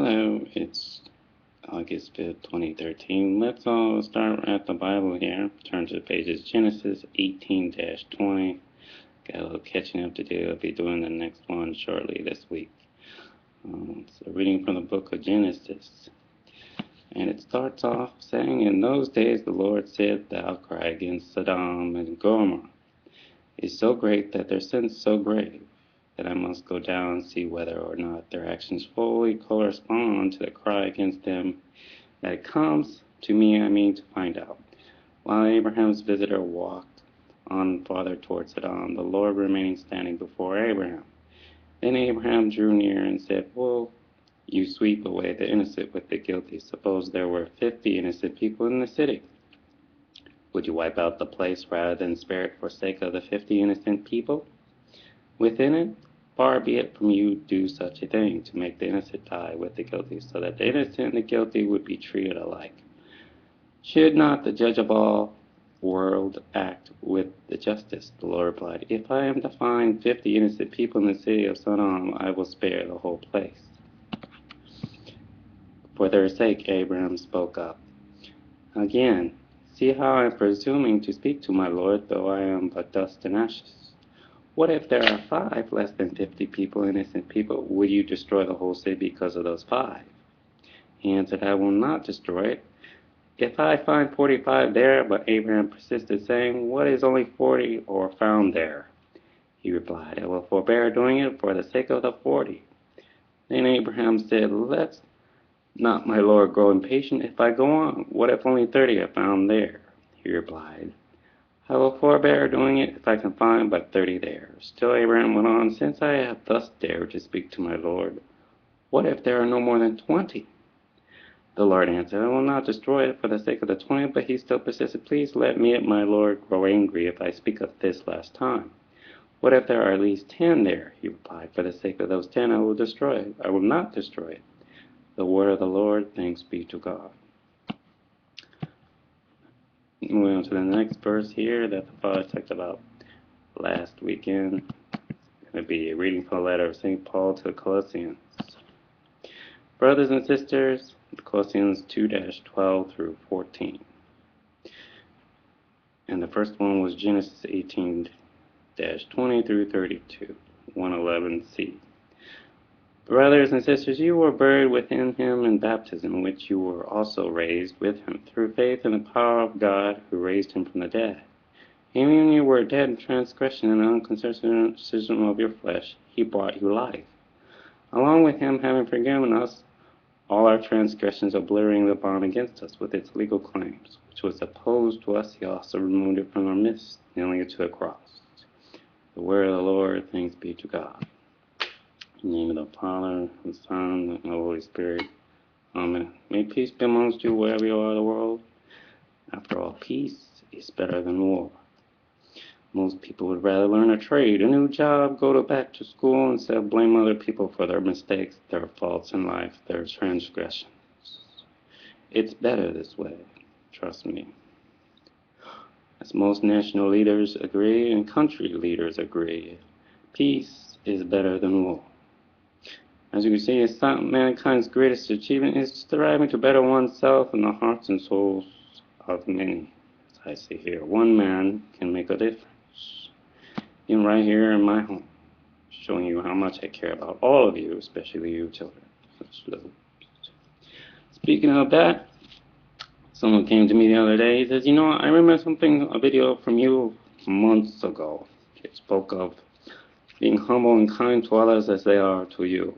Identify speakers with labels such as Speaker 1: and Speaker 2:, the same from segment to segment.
Speaker 1: Hello, it's August 5th, 2013. Let's all start at the Bible here. Turn to the pages Genesis 18-20. Got a little catching up to do. I'll be doing the next one shortly this week. So reading from the book of Genesis. And it starts off saying, In those days the Lord said, The outcry against Sodom and Gomorrah is so great that their sins so grave that I must go down and see whether or not their actions fully correspond to the cry against them that it comes to me. I mean to find out. While Abraham's visitor walked on farther towards Sodom, the Lord remaining standing before Abraham. Then Abraham drew near and said, Will you sweep away the innocent with the guilty? Suppose there were 50 innocent people in the city. Would you wipe out the place rather than spare it for sake of the 50 innocent people within it? Far be it from you to do such a thing, to make the innocent die with the guilty, so that the innocent and the guilty would be treated alike. Should not the judge of all world act with the justice? The Lord replied, If I am to find 50 innocent people in the city of Sodom, I will spare the whole place. For their sake, Abraham spoke up. Again, see how I am presuming to speak to my Lord, though I am but dust and ashes. What if there are 5 less than 50 people, innocent people? Would you destroy the whole city because of those 5? He answered, I will not destroy it. If I find 45 there, but Abraham persisted, saying, What is only 40 or found there? He replied, I will forbear doing it for the sake of the 40. Then Abraham said, Let's not my Lord grow impatient if I go on. What if only 30 are found there? He replied, I will forbear doing it if I can find but 30 there. Still Abraham went on, Since I have thus dared to speak to my Lord, what if there are no more than 20? The Lord answered, I will not destroy it for the sake of the 20, but he still persisted, Please let me, my Lord, grow angry if I speak of this last time. What if there are at least 10 there? He replied, For the sake of those 10 I will destroy it. I will not destroy it. The word of the Lord, thanks be to God. Moving on to the next verse here that the Father talked about last weekend. It's going to be a reading from the letter of St. Paul to the Colossians. Brothers and sisters, Colossians 2-12 through 14. And the first one was Genesis 18-20 through 32, 111c. Brothers and sisters, you were buried within him in baptism, in which you were also raised with him, through faith in the power of God who raised him from the dead. Even when you were dead in transgression and uncircumcision of your flesh, he brought you life. Along with him, having forgiven us all our transgressions, obliterating the bond against us with its legal claims, which was opposed to us, he also removed it from our midst, nailing it to the cross. The word of the Lord, thanks be to God. In the name of the Father, the Son, and the Holy Spirit. Amen. May peace be amongst you wherever you are in the world. After all, peace is better than war. Most people would rather learn a trade, a new job, go back to school, instead of blame other people for their mistakes, their faults in life, their transgressions. It's better this way, trust me. As most national leaders agree and country leaders agree, peace is better than war. As you can see, it's mankind's greatest achievement is striving to better oneself and the hearts and souls of many. As I see here, one man can make a difference. Even right here in my home, showing you how much I care about all of you, especially you children. Speaking of that, someone came to me the other day. He says, You know, I remember a video from you months ago. It spoke of being humble and kind to others as they are to you.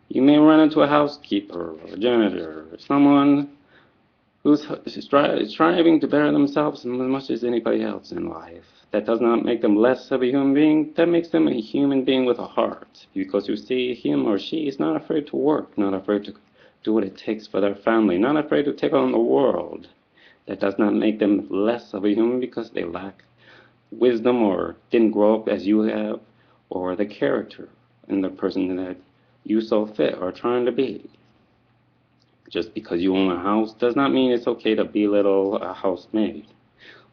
Speaker 1: You may run into a housekeeper or a janitor or someone who's striving to better themselves as much as anybody else in life. That does not make them less of a human being. That makes them a human being with a heart. Because you see, him or she is not afraid to work, not afraid to do what it takes for their family, not afraid to take on the world. That does not make them less of a human because they lack wisdom or didn't grow up as you have, or the character in the person that you so fit are trying to be. Just because you own a house does not mean it's okay to belittle a housemaid.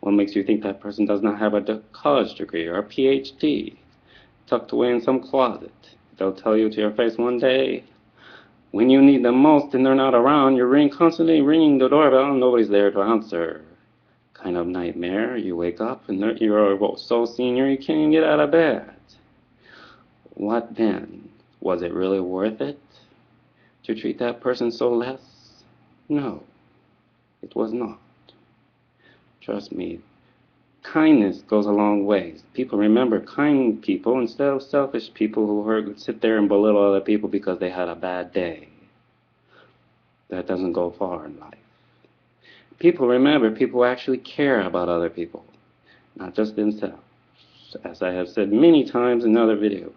Speaker 1: What makes you think that person does not have a college degree or a PhD tucked away in some closet? They'll tell you to your face one day, When you need them most and they're not around, you're constantly ringing the doorbell and nobody's there to answer. Kind of nightmare. You wake up and you're so senior you can't even get out of bed. What then? Was it really worth it to treat that person so less? No, it was not. Trust me, kindness goes a long way. People remember kind people instead of selfish people who sit there and belittle other people because they had a bad day. That doesn't go far in life. People remember people who actually care about other people, not just themselves. As I have said many times in other videos,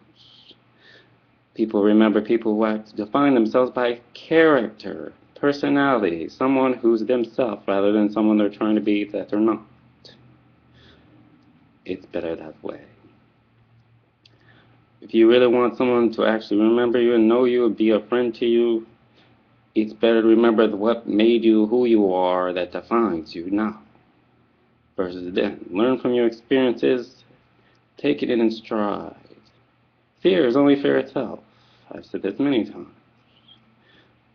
Speaker 1: people remember people who define themselves by character, personality, someone who's themselves rather than someone they're trying to be that they're not. It's better that way. If you really want someone to actually remember you and know you and be a friend to you, it's better to remember what made you who you are that defines you now versus then. Learn from your experiences, take it in stride. Fear is only fear itself. I've said this many times.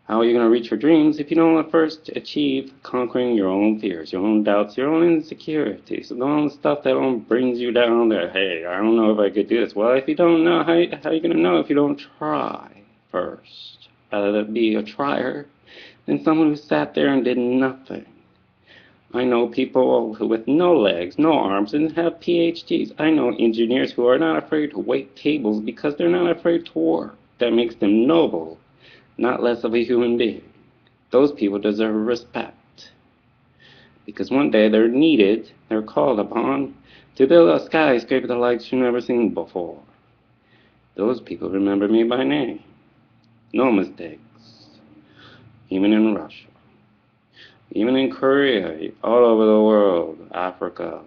Speaker 1: How are you going to reach your dreams if you don't first achieve conquering your own fears, your own doubts, your own insecurities, the own stuff that brings you down there? Hey, I don't know if I could do this. Well, if you don't know, how are you going to know if you don't try first? Rather than be a trier than someone who sat there and did nothing. I know people with no legs, no arms, and have PhDs. I know engineers who are not afraid to wait tables because they're not afraid to work. That makes them noble, not less of a human being. Those people deserve respect. Because one day they're needed, they're called upon to build a skyscraper the likes you've never seen before. Those people remember me by name. No mistakes. Even in Russia. Even in Korea, all over the world, Africa.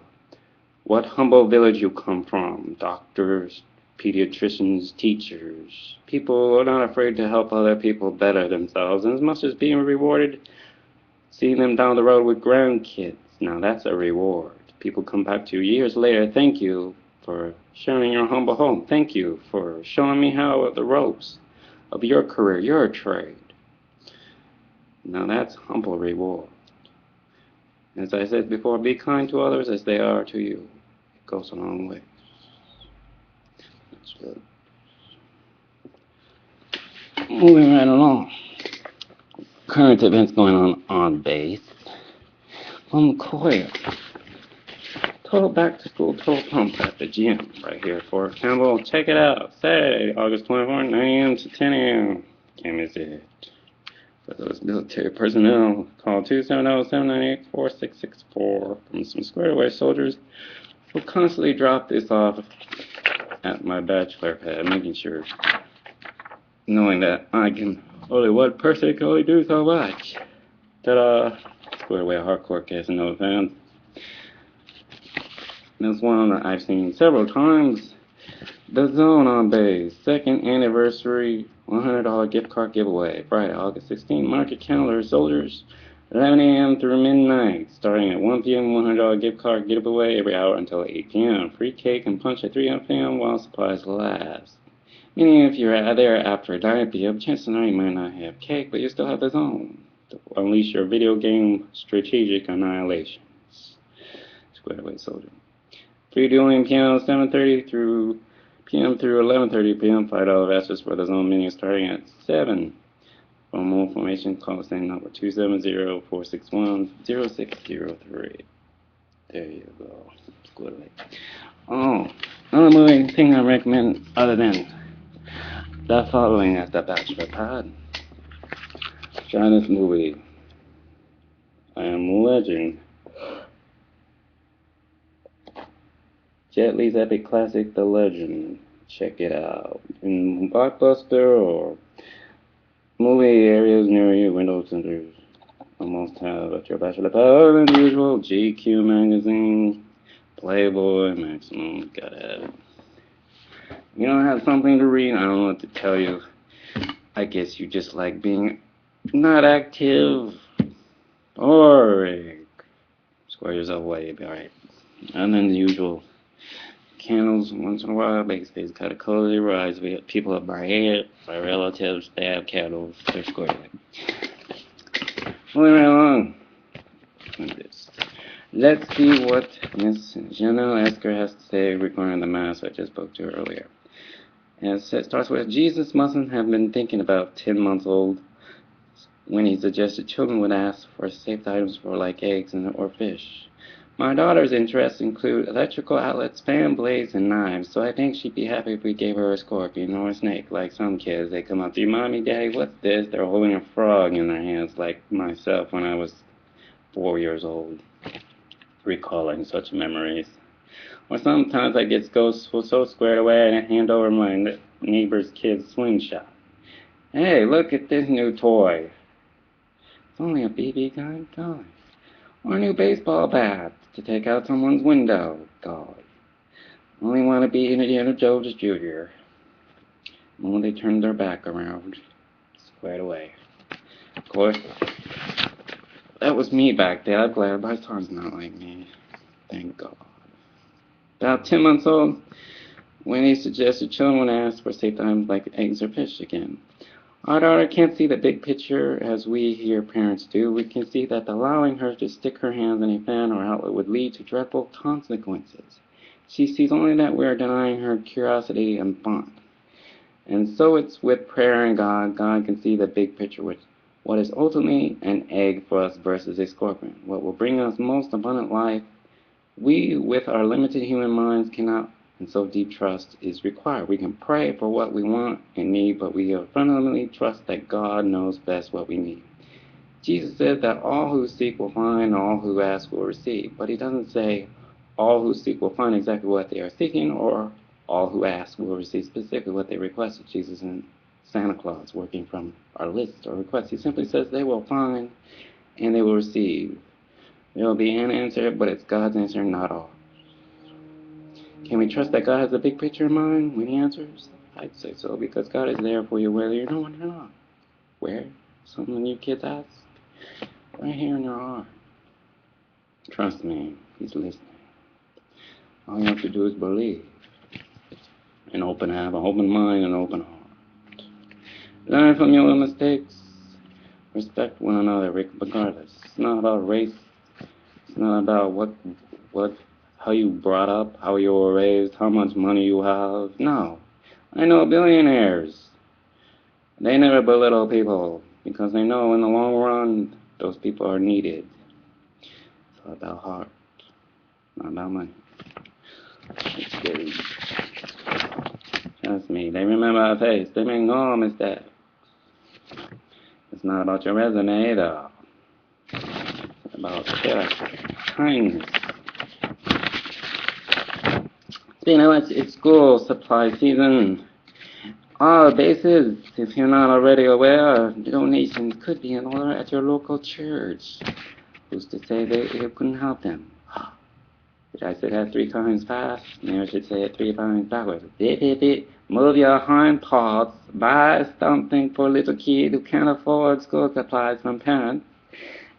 Speaker 1: What humble village you come from. Doctors, pediatricians, teachers. People are not afraid to help other people better themselves, and as much as being rewarded, seeing them down the road with grandkids. Now that's a reward. People come back to you years later. Thank you for sharing your humble home. Thank you for showing me how the ropes of your career, your trade. Now that's humble reward. As I said before, be kind to others as they are to you. It goes a long way. That's good. Moving right along. Current events going on base. From Courier. Total back to school, total pump at the gym right here, Fort Campbell. Check it out. Saturday, August 24th, 9 a.m. to 10 a.m. Can't miss it. For those military personnel, call 270-798-4664 from some squared away soldiers who constantly drop this off at my bachelor pad, making sure, knowing that I can, only one person can only do so much. Ta-da! Squared away hardcore case and no fans. This one I've seen several times. The Zone on Base, 2nd anniversary $100 gift card giveaway, Friday, August 16th. Mark your calendar, soldiers. 11 a.m. through midnight, starting at 1 p.m. $100 gift card giveaway every hour until 8 p.m. Free cake and punch at 3 p.m. while supplies last. Meaning if you're there after 9 p.m., chances are you might not have cake, but you still have the Zone to unleash your video game strategic annihilations. Squared away soldier. Free Dueling Pianos 7:30 p.m. through 11:30 p.m. $5 vouchers for the Zone menu starting at 7. For more information, call the same number 270-461-0603. There you go. Squidly. Oh, another movie thing I recommend other than the following at the Bachelor Pad. Try this movie. I Am Legend. Jet Li's epic classic, The Legend. Check it out. In Blockbuster or movie areas near you, window centers. Almost have at your bachelor pad. Other than usual, GQ magazine, Playboy, Maximum. Gotta have it. You don't have something to read, I don't know what to tell you. I guess you just like being not active. Boring. Square yourself away, you'll be alright. Other than the usual. candles once in a while. Basically, it's kind of cozy rise. We have people at my head, my relatives, they have candles. They're squared away. Moving right along with this. Let's see what Miss Jenna Esker has to say regarding the Mass I just spoke to earlier. And it starts with, Jesus mustn't have been thinking about 10 months old when he suggested children would ask for safe items for like eggs or fish. My daughter's interests include electrical outlets, fan blades, and knives, so I think she'd be happy if we gave her a scorpion or a snake. Like some kids, they come up to you, Mommy, Daddy, what's this? They're holding a frog in their hands, like myself when I was 4 years old, recalling such memories. Or sometimes I get so squared away and I hand over my neighbor's kid's slingshot. Hey, look at this new toy. It's only a BB gun, golly. Or a new baseball bat to take out someone's window, golly. Only want to be Indiana Jones Jr. When they turned their back around, squared away. Of course, that was me back then. I'm glad my son's not like me. Thank God. About 10 months old, when he suggested children ask for safe times like eggs or fish again. Our daughter can't see the big picture as we here parents do. We can see that allowing her to stick her hands in a fan or outlet would lead to dreadful consequences. She sees only that we are denying her curiosity and fun. And so it's with prayer and God. God can see the big picture, which what is ultimately an egg for us versus a scorpion. What will bring us most abundant life, we with our limited human minds cannot, and so deep trust is required. We can pray for what we want and need, but we fundamentally trust that God knows best what we need. Jesus said that all who seek will find, all who ask will receive. But he doesn't say all who seek will find exactly what they are seeking, or all who ask will receive specifically what they requested. Jesus and Santa Claus working from our list or requests. He simply says they will find and they will receive. There will be an answer, but it's God's answer, not ours. Can we trust that God has a big picture in mind when he answers? I'd say so, because God is there for you whether you know it or not. Where? Some of you kids ask. Right here in your heart. Trust me, he's listening. All you have to do is believe. And have an open mind and open heart. Learn from your mistakes. Respect one another regardless. It's not about race. It's not about how you brought up, how you were raised, how much money you have. No. I know billionaires. They never belittle people because they know in the long run those people are needed. It's all about heart, not about money. It's scary. Trust me, they remember our face. They make no mistake. It's not about your resume though. It's about character, kindness. You know, it's school supply season. All bases, if you're not already aware, donations could be in order at your local church. Who's to say you couldn't help them? Did I say that 3 times fast? Maybe I should say it 3 times backwards. Move your hind paws. Buy something for a little kid who can't afford school supplies from parents.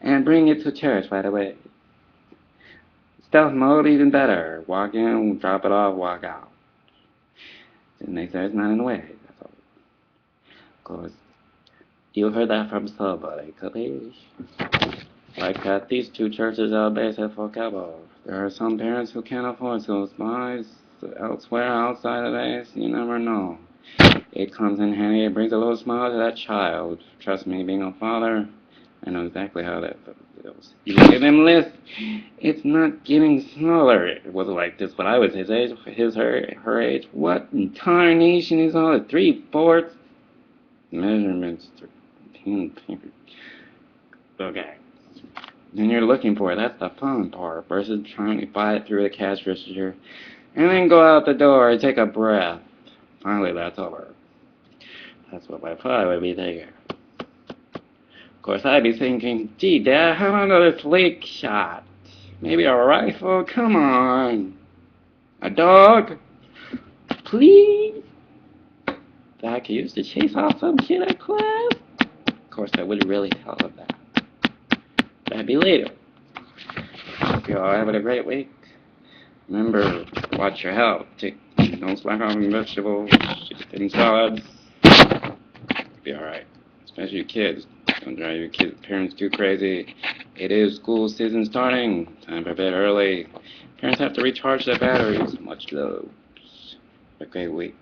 Speaker 1: And bring it to church right away. Stealth mode, even better. Walk in, drop it off, walk out. And they say it's not in the way. That's all. Of course, you heard that from somebody, capiche? Like at these 2 churches out base at Fort Campbell. There are some parents who can't afford school supplies elsewhere outside of base. You never know. It comes in handy. It brings a little smile to that child. Trust me, being a father, I know exactly how that goes. You give him lists. It's not getting smaller. It wasn't like this when I was his age, her age. What in tarnation is all the 3/4 measurements? Okay. And you're looking for it. That's the fun part versus trying to buy it through the cash register and then go out the door and take a breath. Finally, that's over. That's what my father would be thinking. Of course, I'd be thinking, gee, Dad, how about another slate shot? Maybe a rifle? Come on. A dog? Please? Dad could use to chase off some kid at class? Of course, I wouldn't really tell him that. That'd be later. Hope you're all having a great week. Remember, Watch your health. Don't slack off on vegetables. Eating salads. You'll be alright. Especially your kids. Don't drive your kids' parents too crazy. It is school season starting. Time for bed early. Parents have to recharge their batteries. Much love. Okay, wait.